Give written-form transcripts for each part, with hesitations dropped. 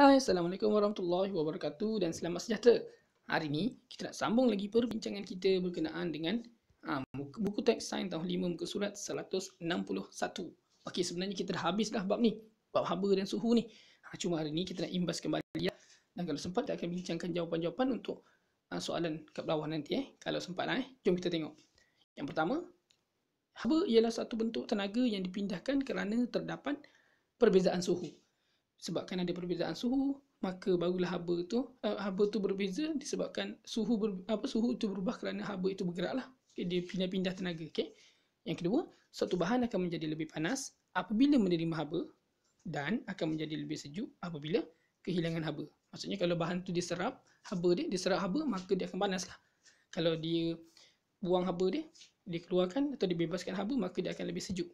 Hai, Assalamualaikum warahmatullahi wabarakatuh dan selamat sejahtera. Hari ini kita nak sambung lagi perbincangan kita berkenaan dengan buku teks sains tahun 5 muka surat 161. Okey, sebenarnya kita dah habis dah bab ni, bab haba dan suhu ni. Cuma hari ni kita nak imbas kembali dan kalau sempat kita akan bincangkan jawapan-jawapan untuk soalan kat bawah nanti. Kalau sempat jom kita tengok. Yang pertama, haba ialah satu bentuk tenaga yang dipindahkan kerana terdapat perbezaan suhu. Sebabkan ada perbezaan suhu, maka barulah haba tu berbeza disebabkan suhu itu berubah kerana haba itu bergeraklah. Okay, dia pindah-pindah tenaga. Okay. Yang kedua, suatu bahan akan menjadi lebih panas apabila menerima haba dan akan menjadi lebih sejuk apabila kehilangan haba. Maksudnya kalau bahan tu diserap haba, maka dia akan panaslah. Kalau dia buang haba dia keluarkan atau dibebaskan haba, maka dia akan lebih sejuk.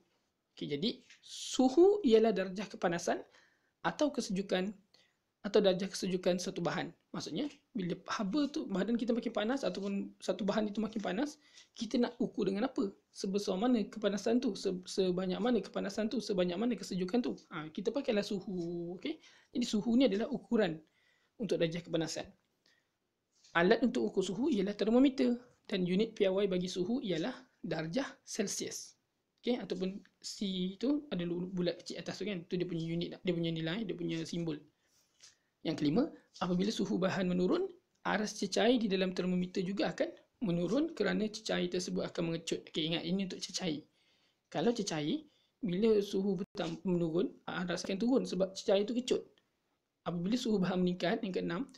Okay, jadi suhu ialah darjah kepanasan atau kesejukan atau darjah kesejukan satu bahan. Maksudnya bila haba tu badan kita makin panas ataupun satu bahan itu makin panas, kita nak ukur dengan apa? Sebesar mana kepanasan tu, sebanyak mana kepanasan tu, sebanyak mana kesejukan tu. Kita pakailah suhu, okey. Jadi suhu ni adalah ukuran untuk darjah kepanasan. Alat untuk ukur suhu ialah termometer dan unit piawai bagi suhu ialah darjah Celsius. Okay, ataupun C itu ada bulat kecil atas tu kan, tu dia punya unit, dia punya nilai, dia punya simbol. Yang kelima, apabila suhu bahan menurun, aras cecair di dalam termometer juga akan menurun kerana cecair tersebut akan mengecut. Okay, ingat ini untuk cecair. Kalau cecair, bila suhu menurun, aras akan turun sebab cecair itu kecut. Apabila suhu bahan meningkat, yang keenam,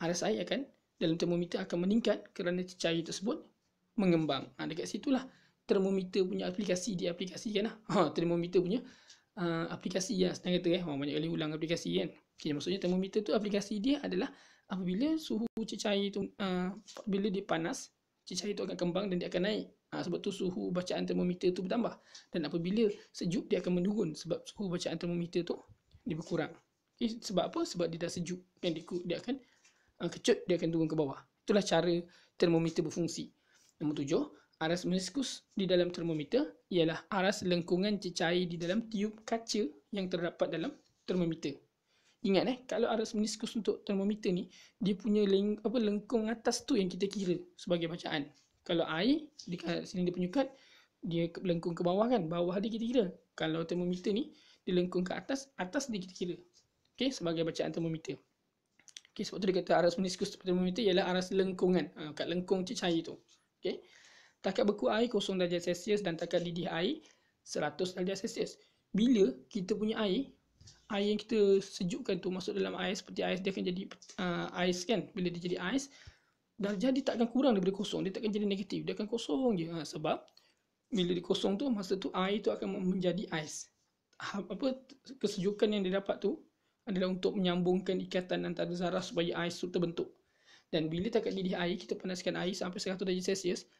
aras air akan dalam termometer akan meningkat kerana cecair tersebut mengembang. Dekat situlah termometer punya aplikasi dia aplikasikan lah. Termometer punya aplikasi senang kata banyak kali ulang aplikasi kan. Okay, maksudnya termometer tu aplikasi dia adalah apabila suhu cecair tu bila dia panas, cecair tu akan kembang dan dia akan naik. Sebab tu suhu bacaan termometer tu bertambah. Dan apabila sejuk dia akan menurun sebab suhu bacaan termometer tu dia berkurang. Okay, sebab apa? Sebab dia dah sejuk kan, dia akan kecut, dia akan turun ke bawah. Itulah cara termometer berfungsi. Nombor 7, aras meniskus di dalam termometer ialah aras lengkungan cecair di dalam tiub kaca yang terdapat dalam termometer. Ingat kalau aras meniskus untuk termometer ni, dia punya lengkung atas tu yang kita kira sebagai bacaan. Kalau air di silinder penyukat, dia lengkung ke bawah kan, bawah dia kita kira. Kalau termometer ni, dia lengkung ke atas, atas dia kita kira. Okay, sebagai bacaan termometer. Okay, sebab tu dia kata aras meniskus termometer ialah aras lengkungan, kat lengkung cecair tu. Okay. Takat beku air 0 darjah Celsius dan takat didih air 100 darjah Celsius. Bila kita punya air yang kita sejukkan tu masuk dalam ais, seperti ais dia akan jadi ais kan. Bila dia jadi ais, darjah dia tak akan kurang daripada kosong, dia tak akan jadi negatif, dia akan kosong je. Sebab bila dia kosong tu, masa tu air tu akan menjadi ais. Kesejukan yang dia dapat tu adalah untuk menyambungkan ikatan antara zarah supaya ais tu terbentuk. Dan bila takat didih air, kita panaskan air sampai 100 darjah Celsius,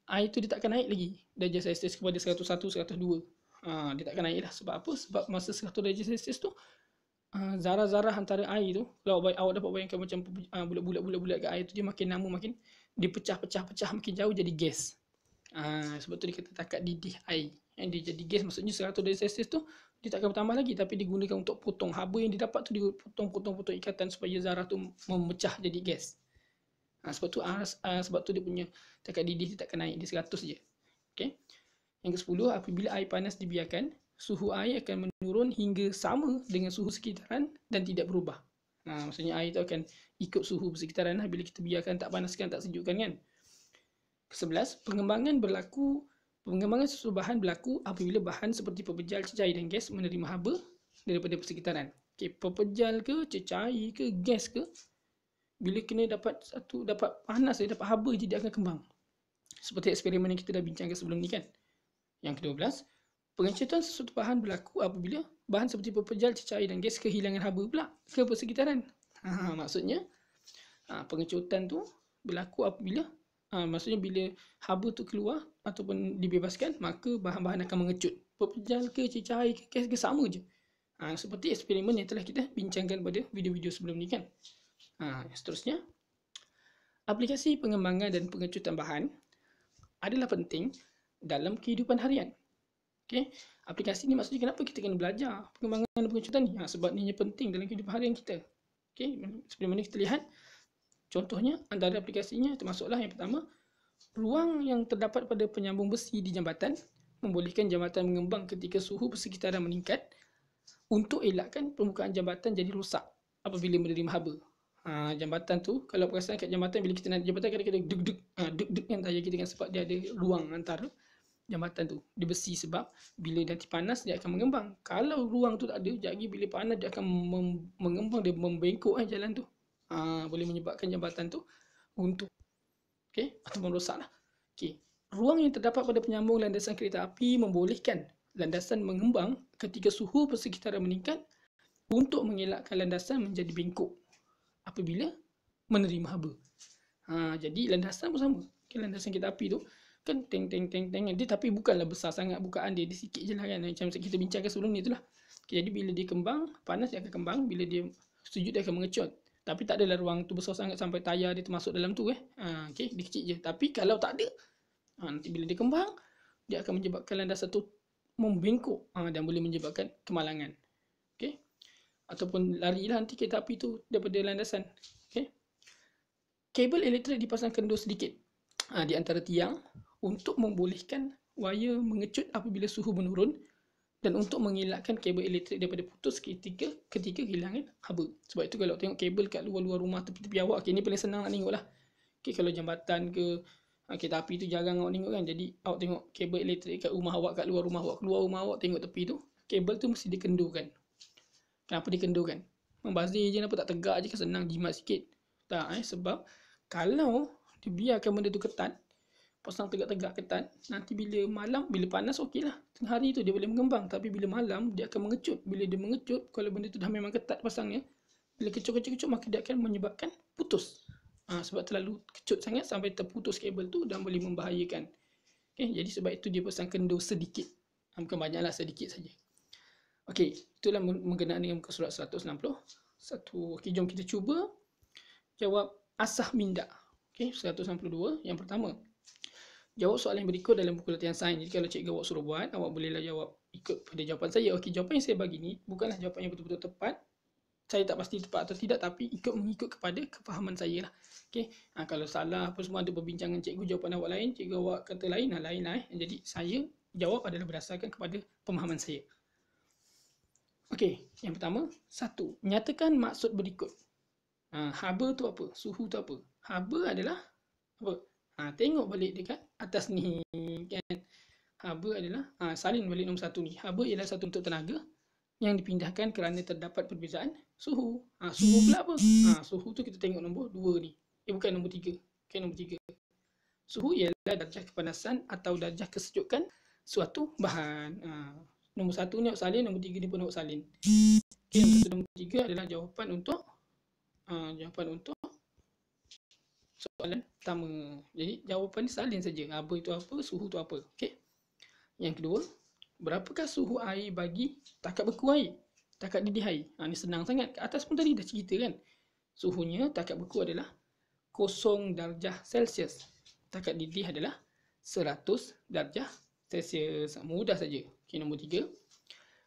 air tu dia tak akan naik lagi darjah Celsius kepada 101, 102. Dia tak akan naik lah. Sebab apa? Sebab masa 100 darjah Celsius tu, zarah-zarah antara air tu, kalau awak dapat bayangkan macam bulat-bulat kat air tu, dia makin lama makin dia pecah makin jauh jadi gas. Sebab tu dia kata takat didih air. Yang dia jadi gas, maksudnya 100 darjah Celsius tu dia tak akan bertambah lagi, tapi digunakan untuk potong haba yang dia dapat tu, dia potong ikatan supaya zarah tu memecah jadi gas. Sebab tu dia punya takat didih dia tak akan naik, dia 100 je. Okay. Yang ke-10, apabila air panas dibiarkan, suhu air akan menurun hingga sama dengan suhu sekitaran dan tidak berubah. Maksudnya air tu akan ikut suhu sekitaran bila kita biarkan, tak panaskan, tak sejukkan kan. Ke-11, pengembangan sesuatu bahan berlaku apabila bahan seperti pepejal, cecair dan gas menerima haba daripada persekitaran. Okay, pepejal ke, cecair ke, gas ke, bila kena dapat panas, dapat haba je dia akan kembang. Seperti eksperimen yang kita dah bincangkan sebelum ni kan. Yang ke-12, pengecutan sesuatu bahan berlaku apabila bahan seperti pepejal, cecair dan gas kehilangan haba pula ke persekitaran. Maksudnya pengecutan tu berlaku apabila maksudnya bila haba tu keluar ataupun dibebaskan, maka bahan-bahan akan mengecut. Pepejal ke, cecair ke, gas ke, sama je. Seperti eksperimen yang telah kita bincangkan pada video-video sebelum ni kan. Seterusnya, aplikasi pengembangan dan pengecutan bahan adalah penting dalam kehidupan harian. Okay? Aplikasi ni maksudnya kenapa kita kena belajar pengembangan dan pengecutan ni? Sebab ni penting dalam kehidupan harian kita. Okey, seperti mana kita lihat contohnya antara aplikasinya termasuklah yang pertama, ruang yang terdapat pada penyambung besi di jambatan membolehkan jambatan mengembang ketika suhu persekitaran meningkat untuk elakkan permukaan jambatan jadi rosak apabila menerima haba. Jambatan tu, kalau perasan kat jambatan, bila kita nak jambatan kadang-kadang deg-deg, deg-deg kan tayar kita kan, sebab dia ada ruang antara jambatan tu. Dia besi sebab bila nanti panas dia akan mengembang. Kalau ruang tu tak ada, sekejap lagi bila panas dia akan mengembang, dia membengkok jalan tu. Boleh menyebabkan jambatan tu runtuh. Okey, atau merosak lah. Okey. Ruang yang terdapat pada penyambung landasan kereta api membolehkan landasan mengembang ketika suhu persekitaran meningkat untuk mengelakkan landasan menjadi bengkok apabila menerima haba. Jadi landasan pun sama. Okay, landasan kereta api tu kan teng dia, tapi bukanlah besar sangat bukaan dia sikit je lah kan, macam kita bincangkan sebelum ni tu lah. Okay, jadi bila dia kembang, panas dia akan kembang, bila dia sejuk dia akan mengecut. Tapi tak adalah ruang tu besar sangat sampai tayar dia termasuk dalam tu okay, dia kecil je. Tapi kalau tak ada, nanti bila dia kembang, dia akan menyebabkan landasan tu membengkok dan boleh menyebabkan kemalangan. Okay, ataupun larilah nanti kereta api tu daripada landasan. Okay. Kabel elektrik dipasang kendur sedikit di antara tiang untuk membolehkan wayar mengecut apabila suhu menurun dan untuk mengelakkan kabel elektrik daripada putus ketika kehilangan haba. Sebab itu kalau tengok kabel kat luar-luar rumah, tepi-tepi awak, okay, ni paling senang nak tengok lah. Okay, kalau jambatan ke kereta api tu jarang awak tengok kan. Jadi awak tengok kabel elektrik kat rumah awak, kat luar rumah awak, keluar rumah awak tengok tepi tu, kabel tu mesti dikendurkan. Kenapa dikendurkan? Membazir je, kenapa tak tegak je kan, senang jimat sikit. Tak, sebab kalau dibiarkan benda tu ketat, pasang tegak-tegak ketat, nanti bila malam, bila panas okey lah, tengah hari tu dia boleh mengembang, tapi bila malam dia akan mengecut. Bila dia mengecut, kalau benda tu dah memang ketat pasangnya, bila kecut maka dia akan menyebabkan putus. Sebab terlalu kecut sangat sampai terputus kabel tu dan boleh membahayakan. Okay, jadi sebab itu dia pasang kendur sedikit, bukan banyak lah, sedikit saja. Okey, itulah mengenai dengan muka surat 161. Okey, jom kita cuba jawab asah minda. Okey, 162. Yang pertama, jawab soalan yang berikut dalam buku latihan sains. Jadi kalau cikgu awak suruh buat, awak bolehlah jawab ikut pada jawapan saya. Okey, jawapan yang saya bagi ni bukanlah jawapan yang betul-betul tepat. Saya tak pasti tepat atau tidak, tapi mengikut kepada kefahaman saya lah. Okey, kalau salah apa semua, ada perbincangan cikgu, jawapan awak lain, cikgu awak kata lain, lain lah. Jadi saya jawab adalah berdasarkan kepada pemahaman saya. Okey, yang pertama, 1. Nyatakan maksud berikut. Haba tu apa? Suhu tu apa? Haba adalah apa? Tengok balik dekat atas ni kan. Haba adalah salin balik nombor 1 ni. Haba ialah satu untuk tenaga yang dipindahkan kerana terdapat perbezaan suhu. Suhu pula apa? Suhu tu kita tengok nombor 2 ni. Bukan nombor 3. Okay, nombor 3. Suhu ialah darjah kepanasan atau darjah kesejukan suatu bahan. Nombor 1 ni awak salin, nombor 3 ni pun awak salin. Okay, nombor 3 adalah jawapan untuk soalan pertama. Jadi jawapan ni salin saja. Haba itu apa, suhu tu apa. Okey. Yang kedua, berapakah suhu air bagi takat beku air, takat didih air? Ni senang sangat. Kat atas pun tadi dah cerita kan. Suhunya takat beku adalah 0 darjah Celsius. Takat didih adalah 100 darjah Celsius. Mudah saja. Okey, nombor 3.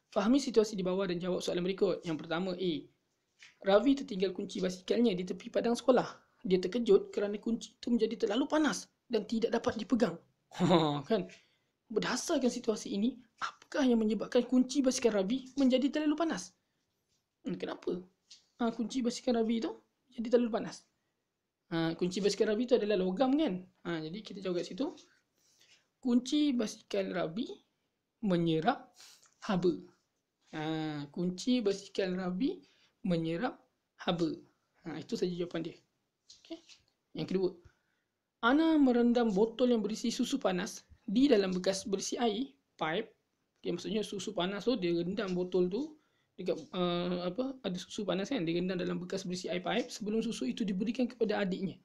Fahami situasi di bawah dan jawab soalan berikut. Yang pertama, A. Ravi tertinggal kunci basikalnya di tepi padang sekolah. Dia terkejut kerana kunci itu menjadi terlalu panas dan tidak dapat dipegang. Kan? Berdasarkan situasi ini, apakah yang menyebabkan kunci basikal Ravi menjadi terlalu panas? Kenapa? Kunci basikal Ravi itu jadi terlalu panas. Kunci basikal Ravi itu adalah logam kan? Jadi kita jawab kat situ. Kunci basikal Ravi menyerap haba. Kunci basikal Ravi menyerap haba. Itu saja jawapan dia. Okay. Yang kedua, Ana merendam botol yang berisi susu panas di dalam bekas berisi air, pipe. Okay, maksudnya susu panas tu dia rendam botol tu dekat ada susu panas kan, dia rendam dalam bekas berisi air pipe sebelum susu itu diberikan kepada adiknya.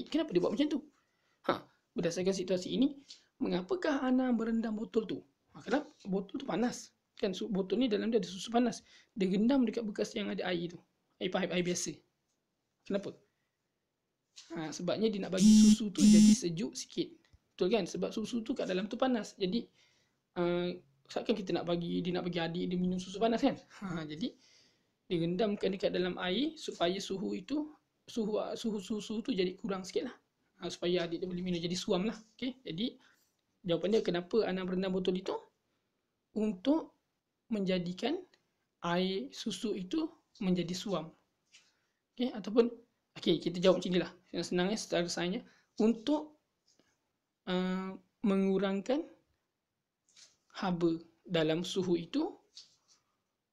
Kenapa dia buat macam tu? Berdasarkan situasi ini, mengapakah Ana merendam botol tu? Kenapa botol tu panas? Kan botol ni dalam dia ada susu panas. Dia rendam dekat bekas yang ada air tu. Air pipe, air biasa. Kenapa? Sebabnya dia nak bagi susu tu jadi sejuk sikit. Betul kan? Sebab susu tu kat dalam tu panas. Jadi misalkan dia nak bagi adik dia minum susu panas kan. Jadi direndamkan dekat dalam air supaya suhu tu jadi kurang sikit lah. Supaya adik dia boleh minum, jadi suam lah. Okay? Jadi jawapan dia, kenapa Ana berendam botol itu? Untuk menjadikan air susu itu menjadi suam. Okay? Ataupun kita jawab macam ni lah. Yang senangnya secara sainsnya, untuk mengurangkan haba dalam suhu itu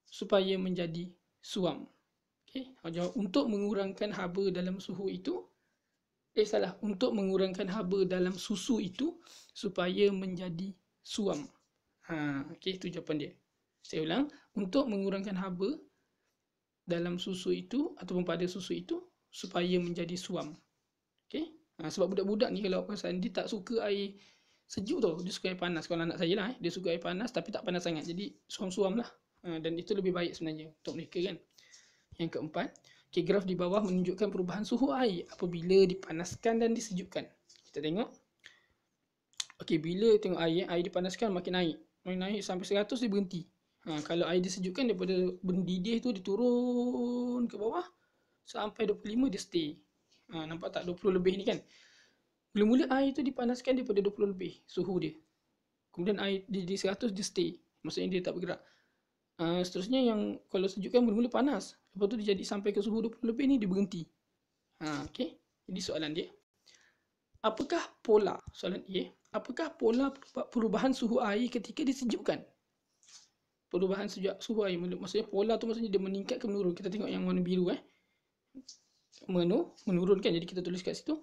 supaya menjadi suam. Okay? Jawab untuk mengurangkan haba dalam suhu itu, untuk mengurangkan haba dalam susu itu supaya menjadi suam. Okay, itu jawapan dia. Saya ulang, untuk mengurangkan haba dalam susu itu ataupun pada susu itu supaya menjadi suam. Okay? Sebab budak-budak ni kalau perasan dia tak suka air sejuk tau, dia suka air panas. Kalau anak saya lah, dia suka air panas tapi tak panas sangat, jadi suam-suam lah. Dan itu lebih baik sebenarnya untuk mereka kan. Yang keempat, graf di bawah menunjukkan perubahan suhu air apabila dipanaskan dan disejukkan. Kita tengok. Bila tengok air dipanaskan makin naik sampai 100 dia berhenti. Kalau air disejukkan daripada mendidih tu dia turun ke bawah sampai 25 dia stay. Nampak tak 20 lebih ni kan? Mula-mula air tu dipanaskan daripada 20 lebih suhu dia. Kemudian air di 100 dia stay. Maksudnya dia tak bergerak. Seterusnya yang kalau sejukkan mula-mula panas, lepas tu dia jadi sampai ke suhu 20 lebih ni dia berhenti. Okay. Jadi soalan dia, apakah pola perubahan suhu air ketika disejukkan? Perubahan suhu air, maksudnya pola tu maksudnya dia meningkat ke menurun. Kita tengok yang warna biru menurun kan. Jadi kita tulis kat situ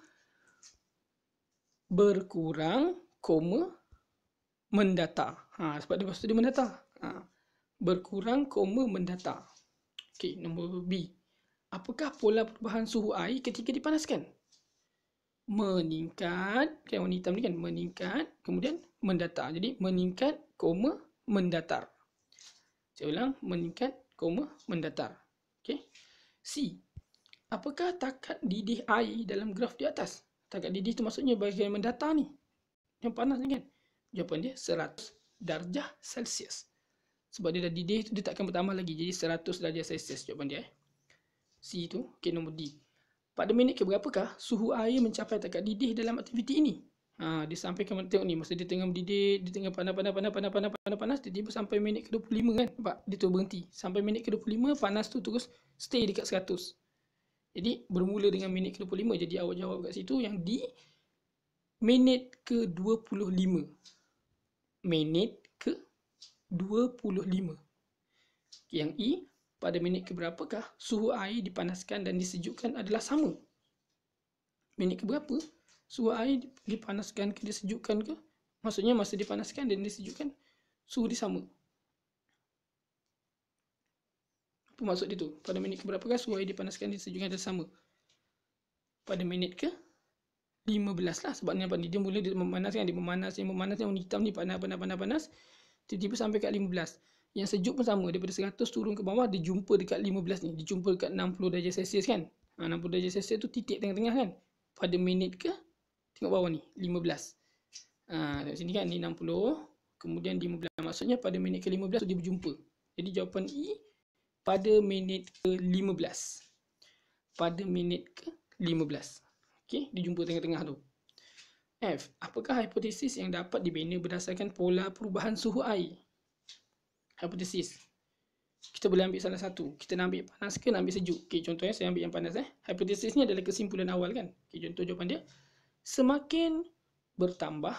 berkurang, mendatar. Sebab dia maksud dia mendatar. Berkurang, mendatar. Okey, nombor B. Apakah pola perubahan suhu air ketika dipanaskan? Meningkat, kan warna hitam ni kan, meningkat, kemudian mendatar. Jadi meningkat, mendatar. Saya ulang, meningkat, mendatar. Okey. C. Apakah takat didih air dalam graf di atas? Takat didih tu maksudnya bahagian mendatar ni, yang panas ni kan. Jawapan dia 100 darjah Celsius. Sebab dia dah didih tu, dia tak akan bertambah lagi. Jadi 100 darjah Celsius jawapan dia. C tu. Okey, nombor D. Pada minit ke berapakah suhu air mencapai takat didih dalam aktiviti ini? Dia sampaikan, tengok ni, masa dia tengah mendidih, dia tengah panas, tiba-tiba sampai minit ke 25 kan. Nampak? Dia tu berhenti. Sampai minit ke 25, panas tu terus stay dekat 100. Jadi bermula dengan minit ke 25. Jadi awak jawab kat situ yang D, minit ke 25. Minit ke 25. Yang E, pada minit ke berapakah suhu air dipanaskan dan disejukkan adalah sama? Minit ke berapa suhu air dipanaskan ke disejukkan ke? Maksudnya masa dipanaskan dan disejukkan suhu dia sama. Apa maksud dia tu? Pada minit ke berapakah suhu air dipanaskan dan disejukkan adalah sama? Pada minit ke 15 lah. Sebab ni apa? Dia mula dia memanaskan, dia memanas yang warna hitam ni panas. Tiba-tiba sampai kat 15. Yang sejuk pun sama, daripada 100 turun ke bawah, dia jumpa dekat 15 ni. Dia jumpa dekat 60 darjah Celsius kan. 60 darjah Celsius tu titik tengah-tengah kan. Pada minit ke, tengok bawah ni, 15. Tengok sini kan, ni 60, kemudian 15. Maksudnya pada minit ke 15 tu dia berjumpa. Jadi jawapan E, pada minit ke 15. Pada minit ke 15. Okey, dia jumpa tengah-tengah tu. F. Apakah hipotesis yang dapat dibina berdasarkan pola perubahan suhu air? Hipotesis. Kita boleh ambil salah satu. Kita nak ambil panas ke nak ambil sejuk? Okey, contohnya saya ambil yang panas. Hipotesis ni adalah kesimpulan awal kan. Okey, contoh jawapan dia. Semakin bertambah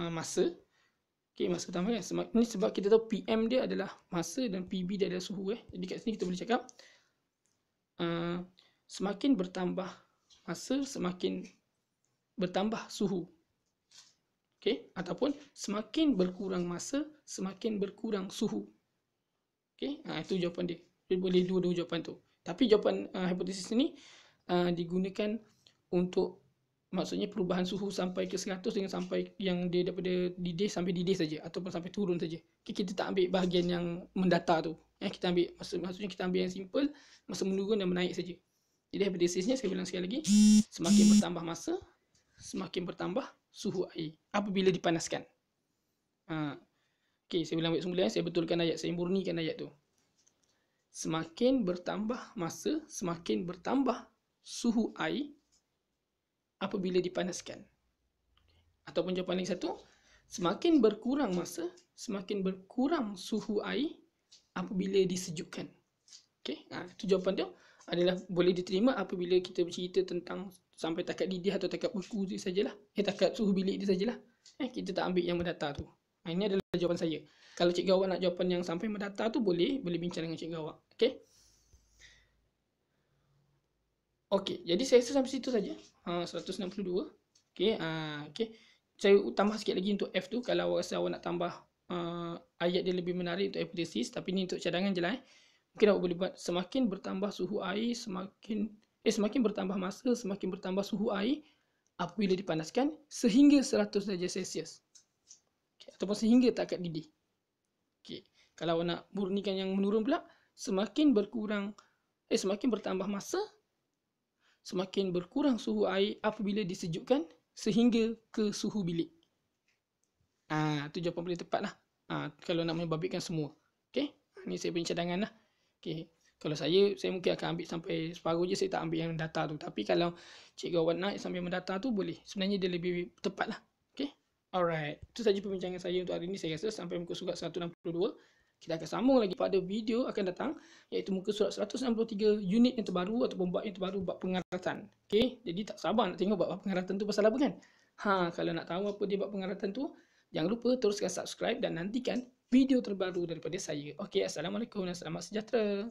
masa. Okey, masa bertambah kan. Ini sebab kita tahu PM dia adalah masa dan PB dia adalah suhu. Jadi kat sini kita boleh cakap semakin bertambah masa, semakin bertambah suhu. Okey, ataupun semakin berkurang masa, semakin berkurang suhu. Okey, itu jawapan dia. Dia boleh dua-dua jawapan tu. Tapi jawapan hipotesis ni digunakan untuk maksudnya perubahan suhu sampai ke 100 dengan sampai yang dia daripada didih sampai didih saja ataupun sampai turun saja. Okay, kita tak ambil bahagian yang mendatar tu. Kita ambil maksudnya kita ambil yang simple, masa menurun dan menaik saja. Jadi hipotesisnya saya ulang sekali lagi, semakin bertambah masa, semakin bertambah suhu air apabila dipanaskan. Okey, saya ulang balik semula, saya betulkan ayat, saya murnikan ayat tu. semakin bertambah masa, semakin bertambah suhu air apabila dipanaskan. Ataupun jawapan lagi satu, semakin berkurang masa, semakin berkurang suhu air apabila disejukkan. Okey, itu jawapan dia adalah boleh diterima apabila kita bercerita tentang sampai takat didih atau takat beku tu sajalah. Takat suhu bilik dia sajalah. Kita tak ambil yang mendata tu. Ini adalah jawapan saya. Kalau cikgu awak nak jawapan yang sampai mendata tu boleh bincang dengan cikgu awak. Okey. Okey, jadi saya rasa sampai situ saja. 162. Okey, okey. Saya tambah sikit lagi untuk F tu kalau awak rasa awak nak tambah ayat dia lebih menarik untuk apodisis, tapi ni untuk cadangan je lah. Mungkin awak boleh buat semakin bertambah suhu air, semakin bertambah masa, semakin bertambah suhu air apabila dipanaskan sehingga 100 darjah Celsius. Okay. Ataupun sehingga takat didih. Okay. Kalau awak nak murnikan yang menurun pula, semakin bertambah masa, semakin berkurang suhu air apabila disejukkan sehingga ke suhu bilik. Itu jawapan paling tepat lah. Kalau nak membabitkan semua. Okay. Ni saya punya cadangan lah. Okay. Kalau saya mungkin akan ambil sampai separuh je, saya tak ambil yang data tu. Tapi kalau cikgu awak nak sambil mendata tu, boleh. Sebenarnya dia lebih tepat lah. Okay. Alright. Itu saja perbincangan saya untuk hari ini. Saya rasa sampai muka surat 162. Kita akan sambung lagi pada video akan datang, iaitu muka surat 163 unit yang terbaru ataupun bab yang terbaru, bab pengaratan. Okay. Jadi tak sabar nak tengok bab pengaratan tu pasal apa kan? Kalau nak tahu apa dia bab pengaratan tu, jangan lupa teruskan subscribe dan nantikan video terbaru daripada saya. Okey, Assalamualaikum dan selamat sejahtera.